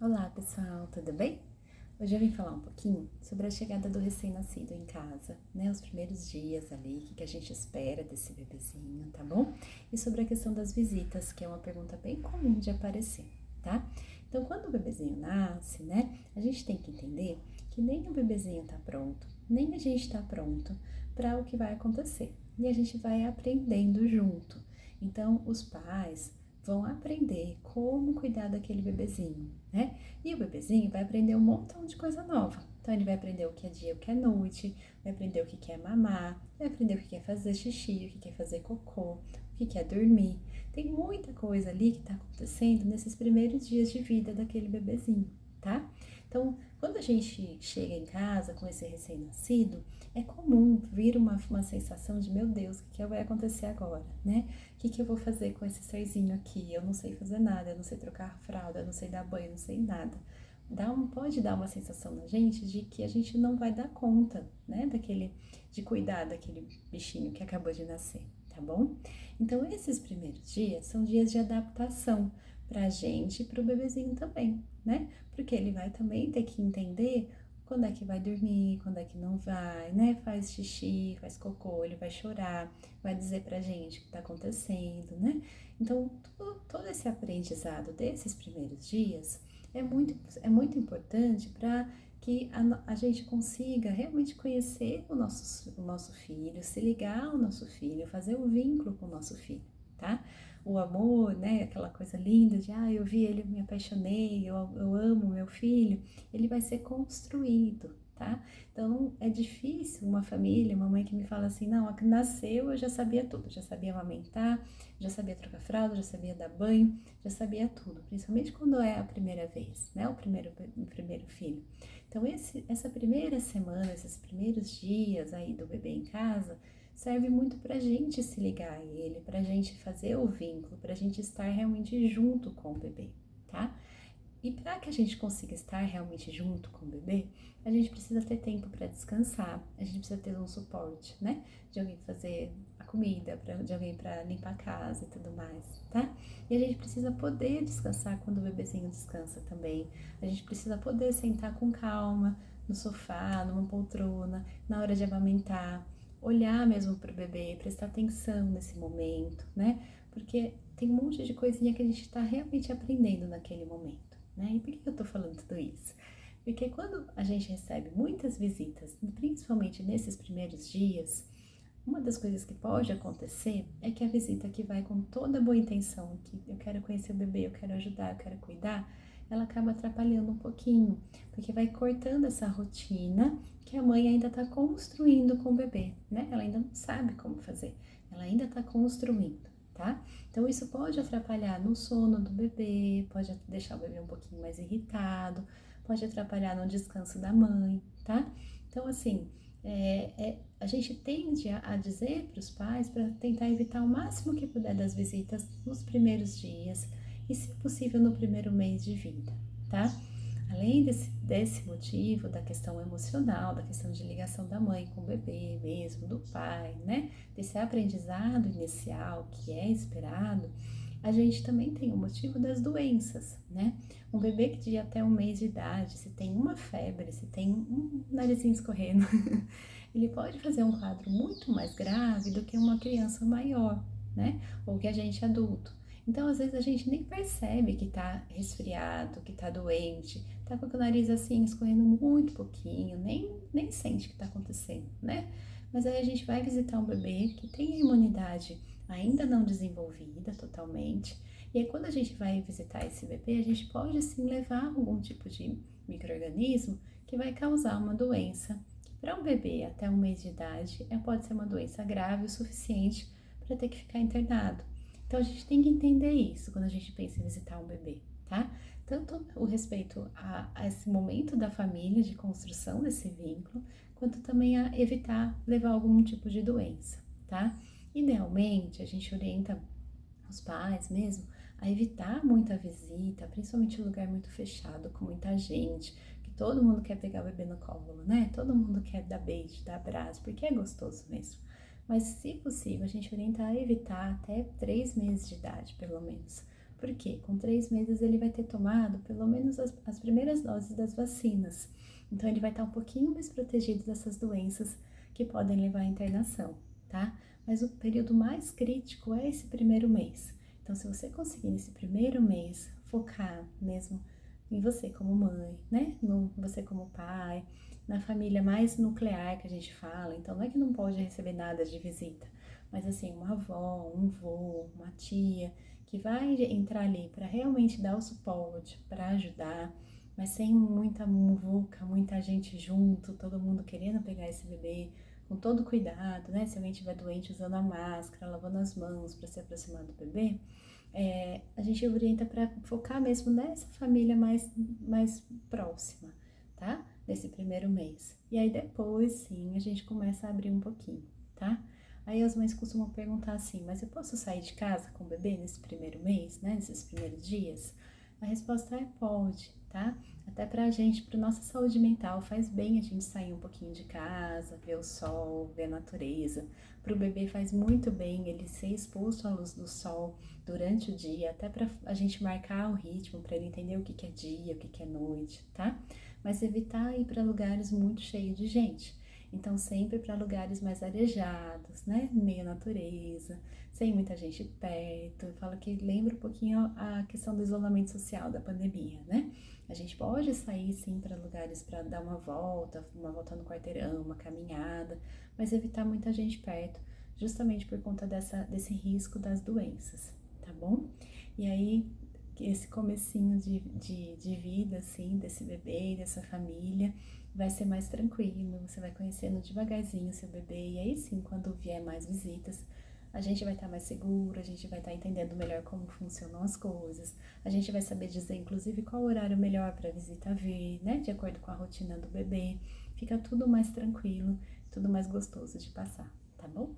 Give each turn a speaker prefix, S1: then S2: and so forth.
S1: Olá pessoal, tudo bem? Hoje eu vim falar um pouquinho sobre a chegada do recém-nascido em casa, né? Os primeiros dias ali, o que a gente espera desse bebezinho, tá bom? E sobre a questão das visitas, que é uma pergunta bem comum de aparecer, tá? Então, quando o bebezinho nasce, né? A gente tem que entender que nem o bebezinho tá pronto, nem a gente tá pronto para o que vai acontecer. E a gente vai aprendendo junto. Então, os pais vão aprender como cuidar daquele bebezinho, né? E o bebezinho vai aprender um montão de coisa nova. Então ele vai aprender o que é dia, o que é noite, vai aprender o que é mamar, vai aprender o que é fazer xixi, o que é fazer cocô, o que é dormir. Tem muita coisa ali que está acontecendo nesses primeiros dias de vida daquele bebezinho, tá? Então, quando a gente chega em casa com esse recém-nascido, é comum vir uma sensação de, meu Deus, o que vai acontecer agora, né? O que eu vou fazer com esse serzinho aqui? Eu não sei fazer nada, eu não sei trocar fralda, eu não sei dar banho, eu não sei nada. Pode dar uma sensação na gente de que a gente não vai dar conta, né? De cuidar daquele bichinho que acabou de nascer, tá bom? Então, esses primeiros dias são dias de adaptação pra gente e pro bebezinho também, né? Porque ele vai também ter que entender quando é que vai dormir, quando é que não vai, né? Faz xixi, faz cocô, ele vai chorar, vai dizer pra gente o que tá acontecendo, né? Então, todo esse aprendizado desses primeiros dias é muito importante para que a gente consiga realmente conhecer o nosso filho, se ligar ao nosso filho, fazer um vínculo com o nosso filho, tá? O amor, né? Aquela coisa linda de, eu vi ele, me apaixonei, eu amo meu filho, ele vai ser construído, tá? Então, é difícil uma família, uma mãe que me fala assim, não, a que nasceu eu já sabia tudo, já sabia amamentar, já sabia trocar fralda, já sabia dar banho, já sabia tudo, principalmente quando é a primeira vez, né? O primeiro filho. Então, essa primeira semana, esses primeiros dias aí do bebê em casa, serve muito pra gente se ligar a ele, pra gente fazer o vínculo, pra gente estar realmente junto com o bebê, tá? E para que a gente consiga estar realmente junto com o bebê, a gente precisa ter tempo para descansar, a gente precisa ter um suporte, né? De alguém fazer a comida, de alguém para limpar a casa e tudo mais, tá? E a gente precisa poder descansar quando o bebezinho descansa também. A gente precisa poder sentar com calma no sofá, numa poltrona, na hora de amamentar, olhar mesmo para o bebê, prestar atenção nesse momento, né? Porque tem um monte de coisinha que a gente está realmente aprendendo naquele momento. Né? E por que eu tô falando tudo isso? Porque quando a gente recebe muitas visitas, principalmente nesses primeiros dias, uma das coisas que pode acontecer é que a visita que vai com toda boa intenção, que eu quero conhecer o bebê, eu quero ajudar, eu quero cuidar, ela acaba atrapalhando um pouquinho, porque vai cortando essa rotina que a mãe ainda está construindo com o bebê, né? Ela ainda não sabe como fazer, ela ainda está construindo, tá? Então isso pode atrapalhar no sono do bebê, pode deixar o bebê um pouquinho mais irritado, pode atrapalhar no descanso da mãe, tá? Então assim, a gente tende a dizer para os pais para tentar evitar o máximo que puder das visitas nos primeiros dias e, se possível, no primeiro mês de vida, tá? Além desse motivo, da questão emocional, da questão de ligação da mãe com o bebê mesmo, do pai, né? Desse aprendizado inicial que é esperado, a gente também tem o motivo das doenças, né? Um bebê que de até um mês de idade, se tem uma febre, se tem um narizinho escorrendo, ele pode fazer um quadro muito mais grave do que uma criança maior, né? Ou que a gente adulto. Então, às vezes, a gente nem percebe que tá resfriado, que tá doente, tá com o nariz assim, escorrendo muito pouquinho, nem sente o que tá acontecendo, né? Mas aí a gente vai visitar um bebê que tem a imunidade ainda não desenvolvida totalmente. E aí, quando a gente vai visitar esse bebê, a gente pode sim levar algum tipo de micro-organismo que vai causar uma doença. Para um bebê até um mês de idade, pode ser uma doença grave o suficiente para ter que ficar internado. Então a gente tem que entender isso quando a gente pensa em visitar um bebê, tá? Tanto o respeito a esse momento da família, de construção desse vínculo, quanto também a evitar levar algum tipo de doença, tá? Idealmente, a gente orienta os pais mesmo a evitar muita visita, principalmente em lugar muito fechado, com muita gente, que todo mundo quer pegar o bebê no colo, né? Todo mundo quer dar beijo, dar abraço, porque é gostoso mesmo. Mas, se possível, a gente orienta a evitar até 3 meses de idade, pelo menos. Por quê? Com 3 meses ele vai ter tomado pelo menos as primeiras doses das vacinas. Então ele vai estar um pouquinho mais protegido dessas doenças que podem levar à internação, tá? Mas o período mais crítico é esse primeiro mês. Então, se você conseguir nesse primeiro mês focar mesmo em você como mãe, né? No você como pai, na família mais nuclear que a gente fala. Então, não é que não pode receber nada de visita, mas assim, uma avó, um vô, uma tia, que vai entrar ali para realmente dar o suporte, para ajudar, mas sem muita muvuca, muita gente junto, todo mundo querendo pegar esse bebê, com todo cuidado, né? Se alguém estiver doente, usando a máscara, lavando as mãos para se aproximar do bebê, a gente orienta para focar mesmo nessa família mais próxima, tá? Nesse primeiro mês. E aí depois, sim, a gente começa a abrir um pouquinho, tá? Aí as mães costumam perguntar assim, mas eu posso sair de casa com o bebê nesse primeiro mês, né? Nesses primeiros dias? A resposta é pode, tá? Até pra gente, pra nossa saúde mental, faz bem a gente sair um pouquinho de casa, ver o sol, ver a natureza. Pro bebê faz muito bem ele ser exposto à luz do sol durante o dia, até pra a gente marcar o ritmo, pra ele entender o que que é dia, o que que é noite, tá? Mas evitar ir para lugares muito cheios de gente. Então, sempre para lugares mais arejados, né? Meio natureza, sem muita gente perto. Eu falo que lembra um pouquinho a questão do isolamento social da pandemia, né? A gente pode sair sim para lugares para dar uma volta no quarteirão, uma caminhada, mas evitar muita gente perto, justamente por conta desse risco das doenças, tá bom? E aí, esse comecinho de vida, assim, desse bebê e dessa família, vai ser mais tranquilo, você vai conhecendo devagarzinho seu bebê, e aí sim, quando vier mais visitas, a gente vai estar mais seguro, a gente vai estar entendendo melhor como funcionam as coisas, a gente vai saber dizer, inclusive, qual o horário melhor para a visita vir, né, de acordo com a rotina do bebê, fica tudo mais tranquilo, tudo mais gostoso de passar, tá bom?